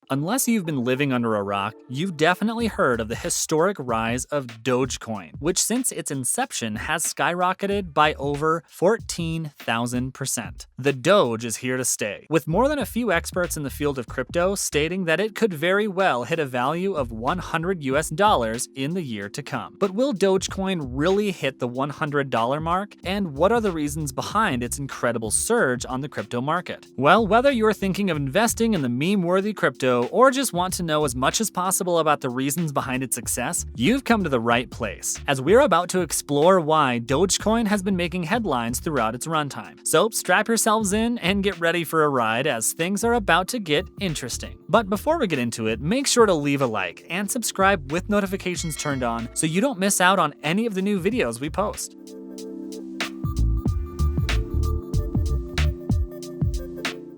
Unless you've been living under a rock, you've definitely heard of the historic rise of Dogecoin, which since its inception has skyrocketed by over 14,000%. The Doge is here to stay, with more than a few experts in the field of crypto stating that it could very well hit a value of $100 in the year to come. But will Dogecoin really hit the $100 mark? And what are the reasons behind its incredible surge on the crypto market? Well, whether you're thinking of investing in the meme-worthy crypto or just want to know as much as possible about the reasons behind its success, you've come to the right place, as we're about to explore why Dogecoin has been making headlines throughout its runtime. So strap yourselves in and get ready for a ride, as things are about to get interesting. But before we get into it, make sure to leave a like and subscribe with notifications turned on so you don't miss out on any of the new videos we post.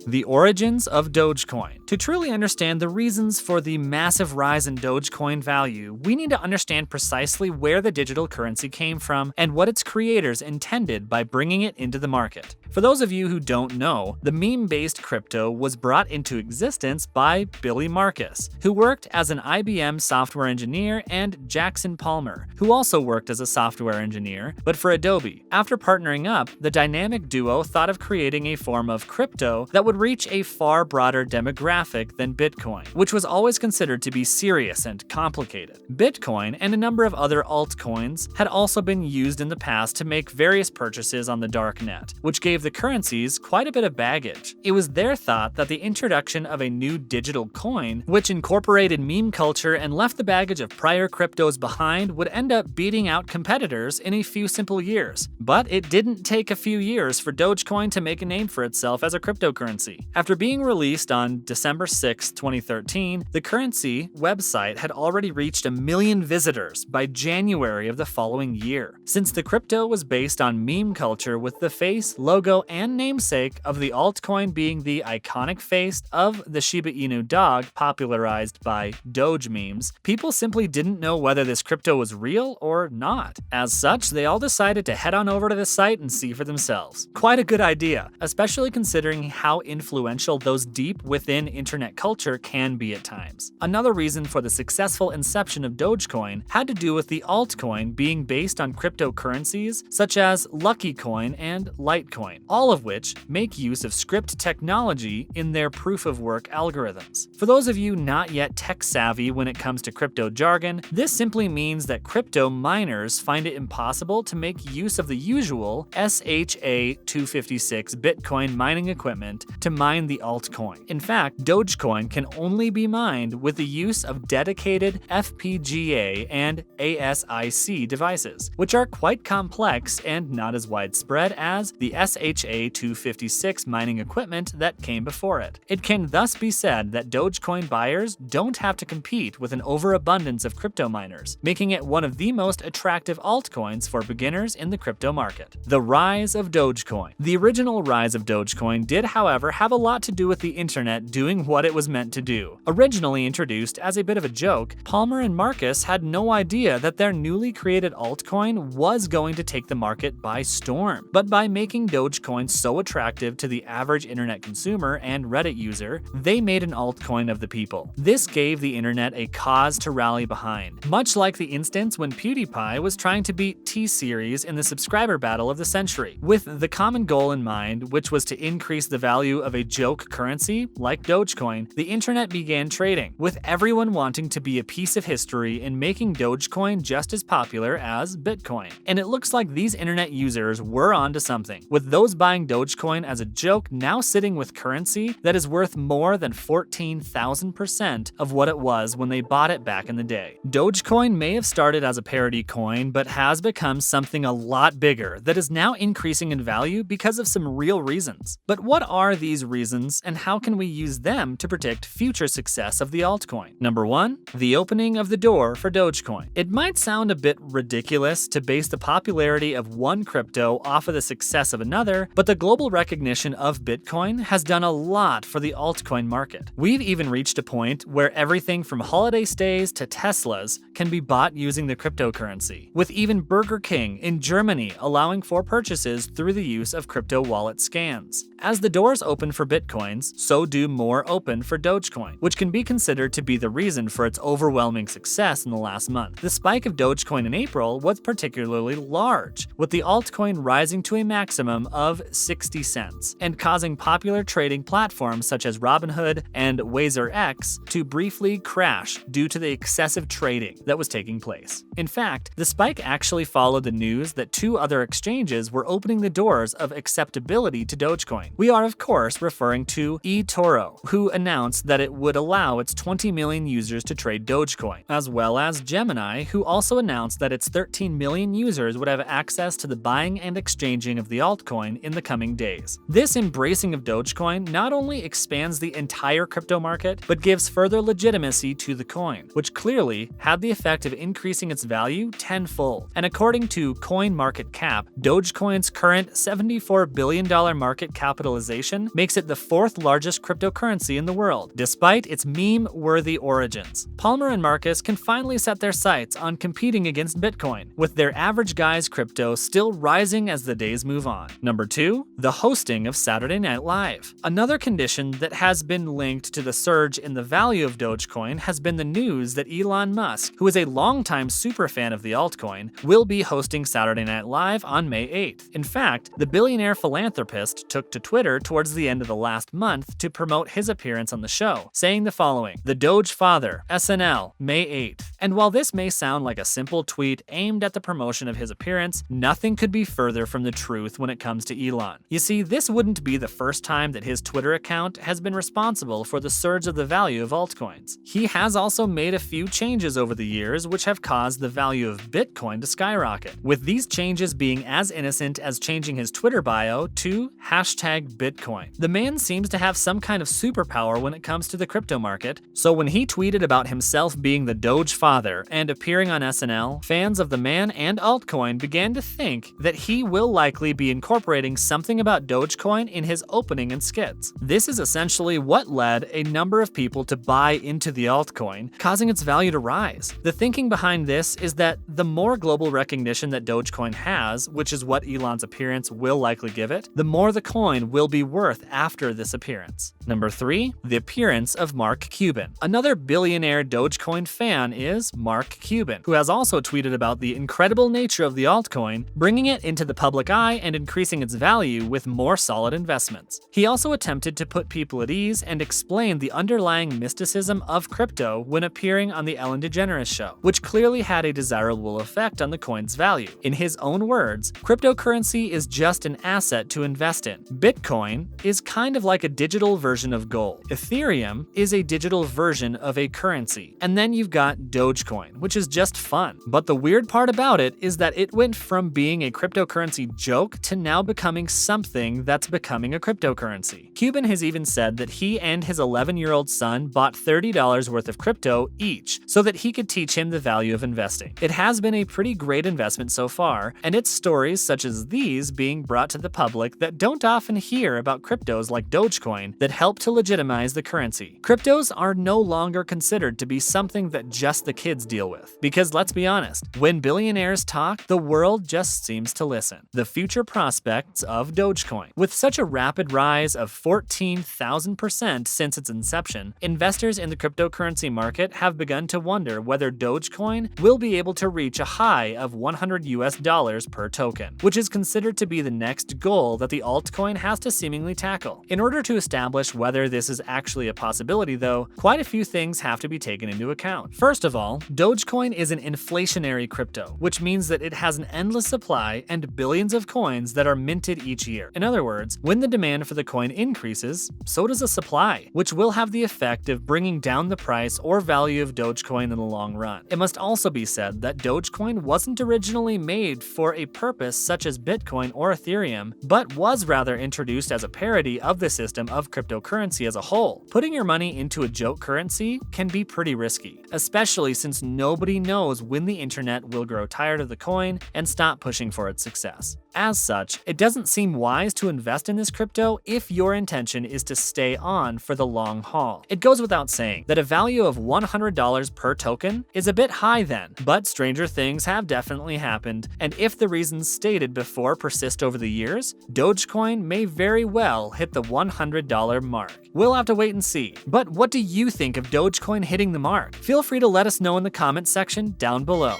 The origins of Dogecoin. To truly understand the reasons for the massive rise in Dogecoin value, we need to understand precisely where the digital currency came from and what its creators intended by bringing it into the market. For those of you who don't know, the meme-based crypto was brought into existence by Billy Marcus, who worked as an IBM software engineer, and Jackson Palmer, who also worked as a software engineer, but for Adobe. After partnering up, the dynamic duo thought of creating a form of crypto that would reach a far broader demographic than Bitcoin, which was always considered to be serious and complicated. Bitcoin and a number of other altcoins had also been used in the past to make various purchases on the dark net, which gave the currencies quite a bit of baggage. It was their thought that the introduction of a new digital coin, which incorporated meme culture and left the baggage of prior cryptos behind, would end up beating out competitors in a few simple years. But it didn't take a few years for Dogecoin to make a name for itself as a cryptocurrency. After being released on December 6, 2013, the currency website had already reached 1 million visitors by January of the following year. Since the crypto was based on meme culture, with the face, logo, and namesake of the altcoin being the iconic face of the Shiba Inu dog popularized by Doge memes, people simply didn't know whether this crypto was real or not. As such, they all decided to head on over to the site and see for themselves. Quite a good idea, especially considering how influential those deep within internet culture can be at times. Another reason for the successful inception of Dogecoin had to do with the altcoin being based on cryptocurrencies such as Lucky Coin and Litecoin, all of which make use of script technology in their proof-of-work algorithms. For those of you not yet tech-savvy when it comes to crypto jargon, this simply means that crypto miners find it impossible to make use of the usual SHA-256 Bitcoin mining equipment to mine the altcoin. In fact, Dogecoin can only be mined with the use of dedicated FPGA and ASIC devices, which are quite complex and not as widespread as the SHA-256 mining equipment that came before it. It can thus be said that Dogecoin buyers don't have to compete with an overabundance of crypto miners, making it one of the most attractive altcoins for beginners in the crypto market. The rise of Dogecoin. The original rise of Dogecoin did, however, have a lot to do with the internet doing what it was meant to do. Originally introduced as a bit of a joke, Palmer and Marcus had no idea that their newly created altcoin was going to take the market by storm. But by making Dogecoin so attractive to the average internet consumer and Reddit user, they made an altcoin of the people. This gave the internet a cause to rally behind, much like the instance when PewDiePie was trying to beat T-Series in the subscriber battle of the century. With the common goal in mind, which was to increase the value of a joke currency like Dogecoin, the internet began trading, with everyone wanting to be a piece of history in making Dogecoin just as popular as Bitcoin. And it looks like these internet users were onto something, with those buying Dogecoin as a joke now sitting with currency that is worth more than 14,000% of what it was when they bought it back in the day. Dogecoin may have started as a parody coin, but has become something a lot bigger that is now increasing in value because of some real reasons. But what are these reasons, and how can we use them to predict future success of the altcoin? Number 1, the opening of the door for Dogecoin. It might sound a bit ridiculous to base the popularity of one crypto off of the success of another, but the global recognition of Bitcoin has done a lot for the altcoin market. We've even reached a point where everything from holiday stays to Teslas can be bought using the cryptocurrency, with even Burger King in Germany allowing for purchases through the use of crypto wallet scans. As the doors open for Bitcoins, so do more more open for Dogecoin, which can be considered to be the reason for its overwhelming success in the last month. The spike of Dogecoin in April was particularly large, with the altcoin rising to a maximum of 60 cents and causing popular trading platforms such as Robinhood and WazerX to briefly crash due to the excessive trading that was taking place. In fact, the spike actually followed the news that two other exchanges were opening the doors of acceptability to Dogecoin. We are, of course, referring to eToro, who announced that it would allow its 20 million users to trade Dogecoin, as well as Gemini, who also announced that its 13 million users would have access to the buying and exchanging of the altcoin in the coming days. This embracing of Dogecoin not only expands the entire crypto market, but gives further legitimacy to the coin, which clearly had the effect of increasing its value tenfold. And according to CoinMarketCap, Dogecoin's current $74 billion market capitalization makes it the fourth largest cryptocurrency in the world, despite its meme-worthy origins. Palmer and Marcus can finally set their sights on competing against Bitcoin, with their average guy's crypto still rising as the days move on. Number 2, the hosting of Saturday Night Live. Another condition that has been linked to the surge in the value of Dogecoin has been the news that Elon Musk, who is a longtime superfan of the altcoin, will be hosting Saturday Night Live on May 8th. In fact, the billionaire philanthropist took to Twitter towards the end of the last month to promote his appearance on the show, saying the following: "The Doge Father, SNL, May 8th." And while this may sound like a simple tweet aimed at the promotion of his appearance, nothing could be further from the truth when it comes to Elon. You see, this wouldn't be the first time that his Twitter account has been responsible for the surge of the value of altcoins. He has also made a few changes over the years which have caused the value of Bitcoin to skyrocket, with these changes being as innocent as changing his Twitter bio to #Bitcoin. The man seems to have some kind of superpower when it comes to the crypto market, so when he tweeted about himself being the Doge Father and appearing on SNL, fans of the man and altcoin began to think that he will likely be incorporating something about Dogecoin in his opening and skits. This is essentially what led a number of people to buy into the altcoin, causing its value to rise. The thinking behind this is that the more global recognition that Dogecoin has, which is what Elon's appearance will likely give it, the more the coin will be worth after this appearance. Number 3, the appearance of Mark Cuban. Another billionaire Dogecoin fan is Mark Cuban, who has also tweeted about the incredible nature of the altcoin, bringing it into the public eye and increasing its value with more solid investments. He also attempted to put people at ease and explain the underlying mysticism of crypto when appearing on the Ellen DeGeneres show, which clearly had a desirable effect on the coin's value. In his own words, cryptocurrency is just an asset to invest in. Bitcoin is kind of like a digital version of gold. Ethereum is a digital version of a currency. And then you've got Dogecoin, which is just fun. But the weird part about it is that it went from being a cryptocurrency joke to now becoming something that's becoming a cryptocurrency. Cuban has even said that he and his 11-year-old son bought $30 worth of crypto each so that he could teach him the value of investing. It has been a pretty great investment so far, and it's stories such as these being brought to the public that don't often hear about cryptos like Dogecoin that help to legitimize the currency. Cryptos are no longer considered to be something that just the kids deal with. Because let's be honest, when billionaires talk, the world just seems to listen. The future prospects of Dogecoin. With such a rapid rise of 14,000% since its inception, investors in the cryptocurrency market have begun to wonder whether Dogecoin will be able to reach a high of $100 per token, which is considered to be the next goal that the altcoin has to seemingly tackle. In order to establish whether this is actually a possibility, though, quite a few things have to be taken into account. First of all, Dogecoin is an inflationary crypto, which means that it has an endless supply and billions of coins that are minted each year. In other words, when the demand for the coin increases, so does the supply, which will have the effect of bringing down the price or value of Dogecoin in the long run. It must also be said that Dogecoin wasn't originally made for a purpose such as Bitcoin or Ethereum, but was rather introduced as a parody of the system of cryptocurrency as a whole. Putting your money into a joke currency can be pretty risky, especially since nobody knows when the internet will grow tired of the coin and stop pushing for its success. As such, it doesn't seem wise to invest in this crypto if your intention is to stay on for the long haul. It goes without saying that a value of $100 per token is a bit high then, but stranger things have definitely happened, and if the reasons stated before persist over the years, Dogecoin may very well hit the $100 mark. We'll have to wait and see. But what do you think of Dogecoin hitting the mark? Feel free to let us know in the comments section down below.